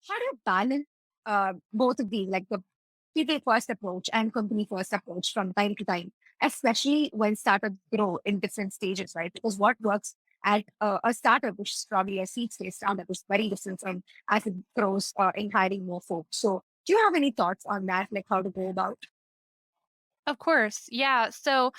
how do you balance both of these, like the people first approach and company first approach from time to time, especially when startups grow in different stages, right? Because what works at a startup, which is probably a seed stage startup, is very different from as it grows in hiring more folks. So, do you have any thoughts on that, like how to go about? Of course. Yeah. So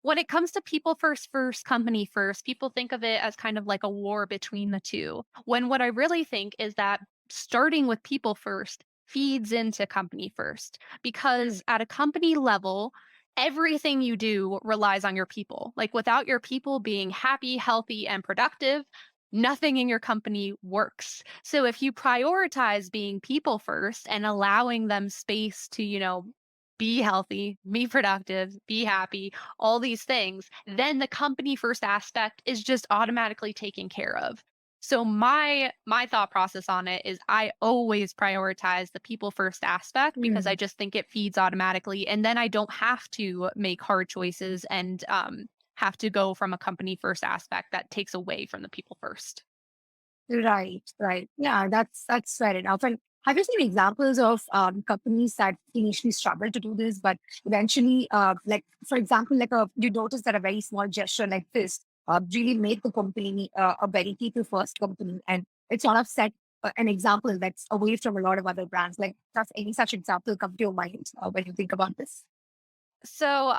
when it comes to people first, company first, people think of it as kind of like a war between the two. When what I really think is that starting with people first feeds into company first, because at a company level, everything you do relies on your people. Like without your people being happy, healthy, and productive, nothing in your company works. So if you prioritize being people first and allowing them space to, be healthy, be productive, be happy, all these things, then the company first aspect is just automatically taken care of. So my thought process on it is I always prioritize the people first aspect because I Mm, just think it feeds automatically, and then I don't have to make hard choices and have to go from a company first aspect that takes away from the people first. right, right. Yeah, that's fair enough. And have you seen examples of companies that initially struggled to do this, but eventually, like for example, like you notice that a very small gesture like this really made the company a very people first company, and it sort of set an example that's away from a lot of other brands. Like, does any such example come to your mind when you think about this? So,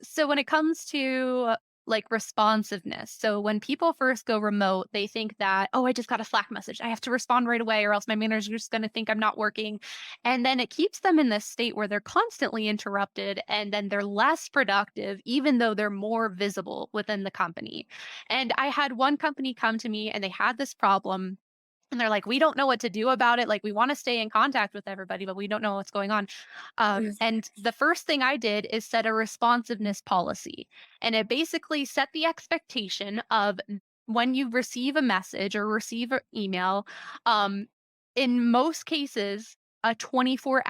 so when it comes to like responsiveness, so when people first go remote, they think that, oh, I just got a Slack message. I have to respond right away, or else my manager's just going to think I'm not working. And then it keeps them in this state where they're constantly interrupted and then they're less productive, even though they're more visible within the company. And I had one company come to me and they had this problem and they're like, "We don't know what to do about it. Like, we want to stay in contact with everybody, but we don't know what's going on." And the first thing I did is set a responsiveness policy. And it basically set the expectation of when you receive a message or receive an email, um, in most cases, a 24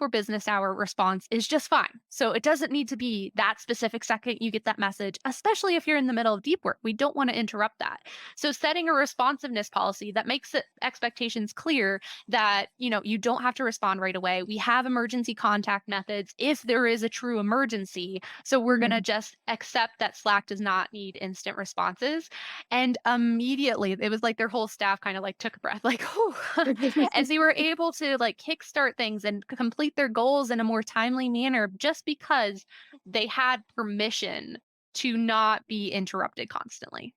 business hour response is just fine. So it doesn't need to be that specific second you get that message, especially if you're in the middle of deep work. We don't want to interrupt that. So setting a responsiveness policy that makes the expectations clear that, you don't have to respond right away. We have emergency contact methods if there is a true emergency. So we're going to just accept that Slack does not need instant responses. And immediately it was like their whole staff kind of like took a breath, like, oh, and they were able to like kickstart things and complete their goals in a more timely manner just because they had permission to not be interrupted constantly.